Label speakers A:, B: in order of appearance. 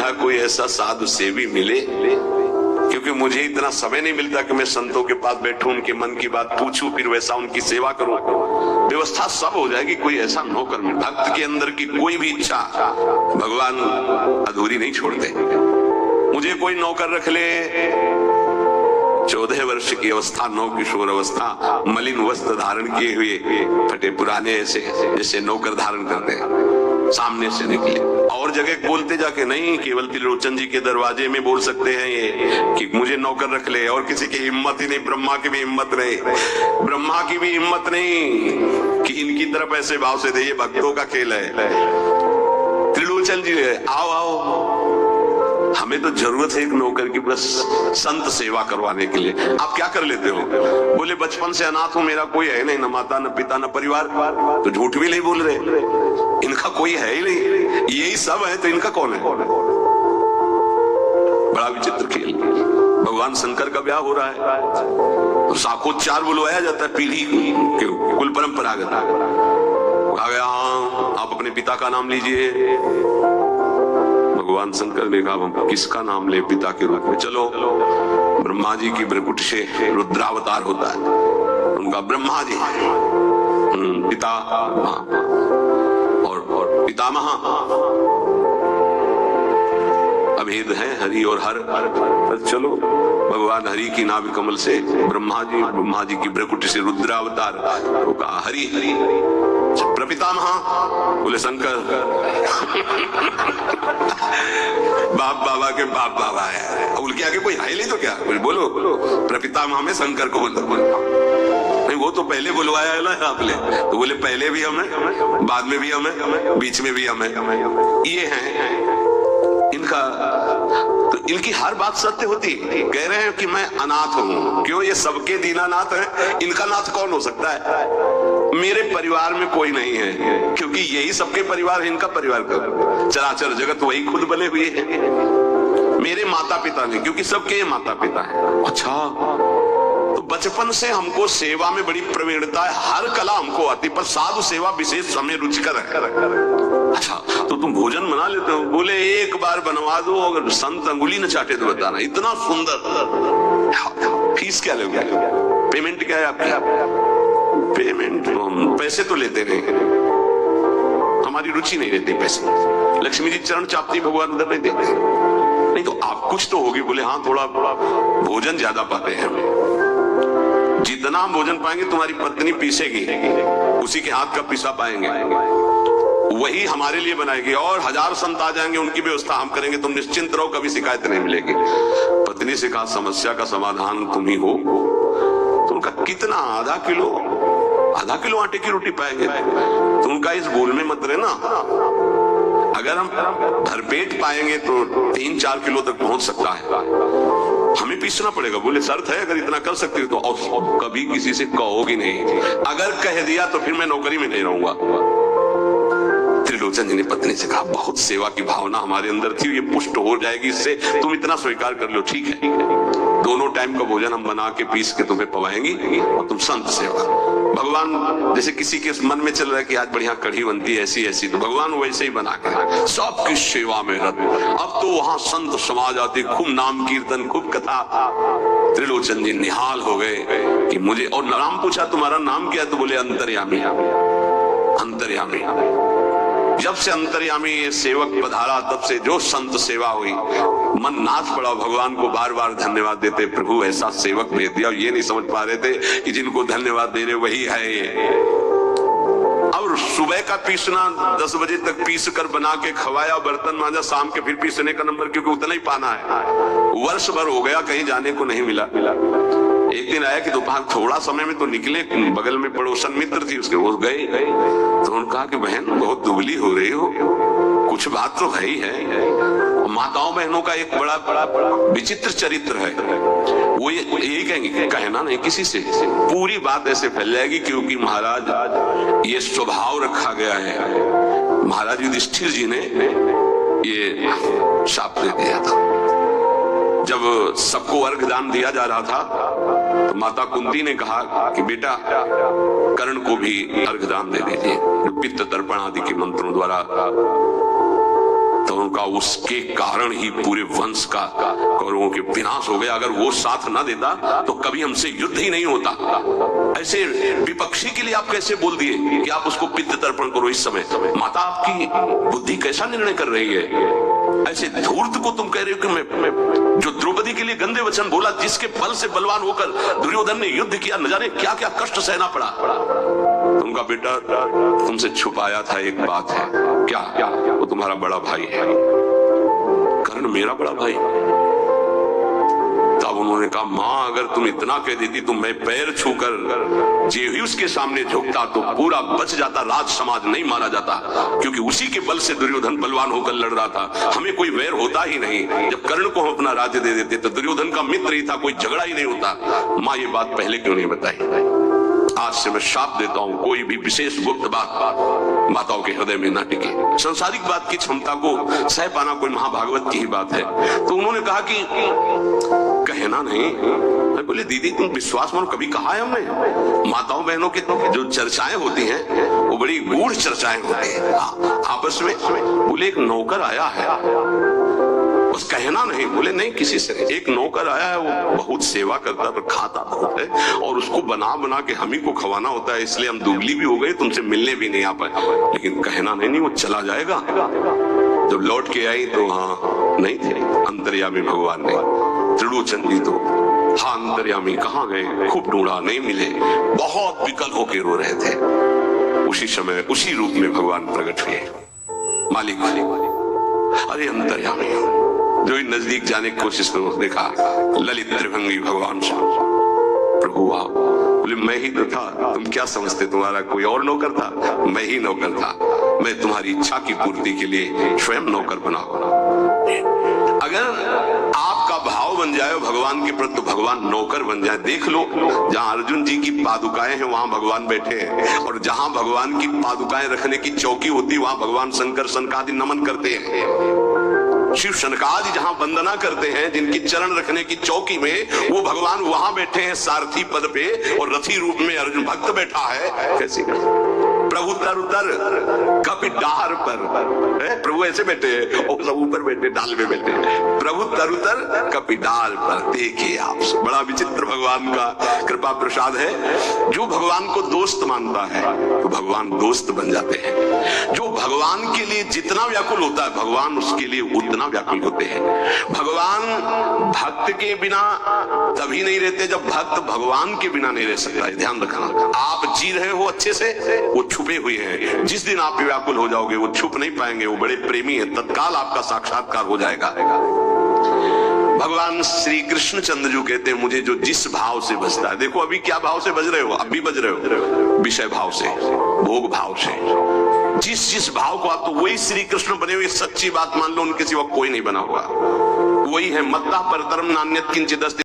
A: समझा कोई ऐसा साधु सेवी मिले, क्योंकि मुझे इतना समय नहीं मिलता कि मैं संतों के पास बैठूं, उनके मन की बात पूछूं, फिर वैसा उनकी सेवा करूं। व्यवस्था सब हो जाएगी, कोई ऐसा नौकर मिले। भक्त के अंदर की कोई भी इच्छा भगवान अधूरी नहीं छोड़ते। मुझे कोई नौकर रख ले, 14 वर्ष की अवस्था, नौ किशोर अवस्था, मलिन वस्त्र धारण किए हुए, फटे पुराने, ऐसे जैसे नौकर धारण करते हैं, सामने से निकले। और जगह बोलते जाके नहीं, केवल त्रिलोचन जी के दरवाजे में बोल सकते हैं ये कि मुझे नौकर रख ले। और किसी की हिम्मत ही नहीं, ब्रह्मा की भी हिम्मत नहीं, ब्रह्मा की भी हिम्मत नहीं कि इनकी तरफ ऐसे भाव से दे। ये भक्तों का खेल है। त्रिलोचन जी आओ आओ, हमें तो जरूरत है एक नौकर की, बस संत सेवा करवाने के लिए। आप क्या कर लेते हो? बोले बचपन से अनाथ हूं, मेरा कोई है नहीं, न माता न पिता न परिवार। तो झूठ भी नहीं बोल रहे, इनका कोई है ही नहीं, यही सब है, तो इनका कौन है? बड़ा विचित्र खेल। भगवान शंकर का ब्याह हो रहा है तो शाखोच्चार बुलवाया जाता है, पीढ़ी कुल परंपरागत। आ गया, आप अपने पिता का नाम लीजिए। भगवान शंकर ने कहा हम किसका नाम ले पिता के रूप में? चलो, ब्रह्मा जी की भ्रकुट से रुद्रावतार होता है, उनका ब्रह्मा जी पिता और पितामह अभेद है, हरि और हर। चलो, भगवान हरि की नाभि कमल से ब्रह्मा जी की भ्रकुट से रुद्रावतार, वो कहा हरि हरि। प्रपितामह बोले शंकर। बाप बाबा के बाप बाबा है, उनके आगे कोई है नहीं तो क्या? बोलो प्रपितामह में शंकर को बोल। नहीं, वो तो पहले बुलवाया है ना आपने। तो बोले पहले भी हमें, बाद में भी हमें, बीच में भी हमें। ये हैं इनका, तो इनकी हर बात सत्य होती। कह रहे हैं कि मैं अनाथ हूं, क्यों? ये सबके दीनानाथ है, इनका नाथ कौन हो सकता है? मेरे परिवार में कोई नहीं है, क्योंकि यही सबके परिवार है, इनका परिवार का चराचर जगत वही खुद बने हुए हैं। मेरे माता पिता नहीं, क्योंकि सबके माता पिता है। अच्छा, तो बचपन से हमको सेवा में बड़ी प्रवीणता है, हर कला हमको आती, पर साधु सेवा विशेष हमें रुचिकर है। अच्छा, तो तुम भोजन बना लेते हो? बोले एक बार बनवा दो, अगर संत अंगुली न चाटे तो बताना। इतना सुंदर। फीस क्या लोगे? पेमेंट क्या है आपकी? पेमेंट हम पैसे तो लेते नहीं, हमारी रुचि नहीं रहती पैसे। लक्ष्मी जी चरण चापती, भगवान उधर नहीं देते। नहीं तो आप कुछ तो होगी। बोले हाँ, थोड़ा भोजन ज्यादा पाते हैं हम। जितना हम भोजन पाएंगे तुम्हारी पत्नी पीसेगी, उसी के हाथ का पीसा पाएंगे, वही हमारे लिए बनाएगी। और 1000 संत आ जाएंगे, उनकी व्यवस्था हम करेंगे, तुम निश्चिंत रहो, कभी शिकायत नहीं मिलेगी। पत्नी से कहा समस्या का समाधान तुम ही हो। तो उनका कितना? आधा किलो आटे की रोटी पाएंगे। तो उनका इस बोल में मत रहना, अगर हम भरपेट पाएंगे तो 3-4 किलो तक पहुंच सकता है, हमें पीसना पड़ेगा। बोले शर्त है, अगर इतना कर सकते हो तो। और कभी किसी से कहोगी नहीं, अगर कह दिया तो फिर मैं नौकरी में नहीं रहूंगा। त्रिलोचन जी ने पत्नी से कहा बहुत सेवा की भावना हमारे अंदर थी, ये पुष्ट हो जाएगी इससे, तुम इतना स्वीकार कर लो। ठीक है, दोनों टाइम का भोजन हम बना के पीस के तुम्हें पवाएंगी, और तुम संत सेवा। भगवान जैसे किसी के मन में चल रहा है कि आज बढ़िया कढ़ी बनती है ऐसी ऐसी, तो भगवान वैसे ही बना के सबकी सेवा में रत। अब तो वहां संत समाज आते, खूब नाम कीर्तन, खूब कथा। त्रिलोचन जी निहाल हो गए कि मुझे, और नाम पूछा तुम्हारा नाम क्या है? तो बोले अंतर्यामी। अंतर्यामी। जब से अंतर्यामी ये सेवक पधारा, तब से जो संत सेवा हुई, मन नाच पड़ा। भगवान को बार बार धन्यवाद देते, प्रभु ऐसा सेवक भेज दिया। ये नहीं समझ पा रहे थे कि जिनको धन्यवाद दे रहे वही है ये। और सुबह का पीसना 10 बजे तक पीस कर बना के खवाया, बर्तन मांजा, शाम के फिर पीसने का नंबर, क्योंकि उतना ही पाना है। वर्ष भर हो गया, कहीं जाने को नहीं मिला। एक दिन आया कि दोपहर थोड़ा समय में तो निकले, बगल में पड़ोसन मित्र थी उसके, वो गए। तो उन्होंने कहा कि बहन बहुत दुबली हो रही हो, कुछ बात तो है ही है। माताओं बहनों का एक बड़ा विचित्र चरित्र है। वो यही कहेंगे, कहना नहीं किसी से, पूरी बात ऐसे फैल जाएगी, क्योंकि महाराज ये स्वभाव रखा गया है। महाराज युधिष्ठिर जी ने ये शाप दे दिया था। जब सबको अर्घ दान दिया जा रहा था, तो माता कुंती ने कहा कि बेटा कर्ण को भी अर्घ दान दे दीजिए, पित्त तर्पण आदि के मंत्रों द्वारा। तो तो उनका उसके कारण ही पूरे वंश का कौरवों के विनाश हो गया। अगर वो साथ ना देता तो कभी हमसे युद्ध ही नहीं होता। ऐसे विपक्षी के लिए आप कैसे बोल दिए कि आप उसको पित्त तर्पण करो इस समय? माता आपकी बुद्धि कैसा निर्णय कर रही है? ऐसे धूर्त को तुम कह रहे हो कि मैं जो द्रौपदी के लिए गंदे वचन बोला, जिसके बल से बलवान होकर दुर्योधन ने युद्ध किया, न जाने क्या क्या कष्ट सहना पड़ा। तुमका बेटा तुमसे छुपाया था एक बात है। क्या? वो तुम्हारा बड़ा भाई है। कर्ण मेरा बड़ा भाई। तब उन्होंने कहा, मां अगर तुम इतना कह देती तो मैं पैर छूकर जे ही उसके सामने झुकता तो पूरा बच जाता, राज समाज नहीं मारा जाता, क्योंकि उसी के बल से दुर्योधन बलवान होकर लड़ रहा था। हमें कोई वैर होता ही नहीं। जब कर्ण को हम अपना राज्य दे देते तो दुर्योधन का मित्र ही था, कोई झगड़ा ही नहीं होता। मां ये बात पहले क्यों नहीं बताई? आज से मैं शाप देता हूं, कोई भी विशेष गुप्त बात माताओं के हृदय में न टिके। सांसारिक बात की क्षमता को सह पाना कोई महाभागवत की ही बात है। तो उन्होंने कहा कि कहना नहीं। मैं बोले दीदी तुम विश्वास मानो, कभी कहा है हमने? माताओं बहनों की जो चर्चाएं होती हैं वो बड़ी गूढ़ चर्चाएं होती हैं आपस में। बोले एक नौकर आया है, बस कहना नहीं। बोले नहीं किसी से। एक नौकर आया है, वो बहुत सेवा करता है, खाता बहुत है, और उसको बना बना के हम ही को खवाना होता है, इसलिए हम दुबली भी हो गए, तुमसे मिलने भी नहीं आ पाए। लेकिन कहना नहीं, वो चला जाएगा। जब लौट के आई तो हाँ नहीं थे, अंतर्यामी भगवान ने। त्रिलोचन जी तो हाँ अंतर्यामी कहाँ गए? खूब ढूंढा, नहीं मिले, बहुत विकल होके रो रहे थे। उसी समय उसी रूप में भगवान प्रकट हुए। मालिक अरे अंतर्यामी, जो नजदीक जाने की कोशिश करो, देखा ललित त्रिभंगी भगवान से। प्रभु आप बोले मैं ही तो था, तुम क्या समझते तुम्हारा कोई और नौकर था? मैं ही नौकर था। मैं तुम्हारी इच्छा की पूर्ति के लिए स्वयं नौकर बना हुआ। अगर आपका भाव बन जाए भगवान के प्रति, तो भगवान नौकर बन जाए। देख लो, जहां अर्जुन जी की पादुकाएं हैं वहां भगवान बैठे हैं, और जहां भगवान की पादुकाएं रखने की चौकी होती वहां भगवान शंकर सनकादि नमन करते हैं। शिव शनकादि जहां वंदना करते हैं, जिनकी चरण रखने की चौकी में, वो भगवान वहां बैठे हैं सारथी पद पे, और रथी रूप में अर्जुन भक्त बैठा है। कैसी प्रभु तर उतर कपि डार पर, प्रभु ऐसे बैठे हैं और सब ऊपर बैठे, डाल में बैठे। प्रभु तर उतर कपि डाल पर। देखिए आप, बड़ा विचित्र भगवान का कृपा प्रसाद है। जो भगवान को दोस्त मानता है तो भगवान दोस्त बन जाते हैं। जो भगवान के लिए जितना व्याकुल होता है, भगवान उसके लिए उतना व्याकुल होते हैं। भगवान भक्त के बिना तभी नहीं रहते जब भक्त भगवान के बिना नहीं रह सकता है। ध्यान रखना, आप जी रहे हो अच्छे से, वो छुपे हुए हैं। जिस दिन आप व्याकुल हो जाओगे वो छुप नहीं पाएंगे, वो बड़े प्रेमी है, तत्काल आपका साक्षात्कार हो जाएगा। भगवान श्री कृष्ण चंद्र जी कहते हैं मुझे जो जिस भाव से बजता है। देखो अभी क्या भाव से बज रहे हो? अभी बज रहे हो विषय भाव से, भोग भाव से। जिस भाव को आप, तो वही श्री कृष्ण बने हुए। सच्ची बात मान लो, उनके सिवा कोई नहीं बना हुआ। वही है मत्ता परतरम नान्यत किंचित अस्ति।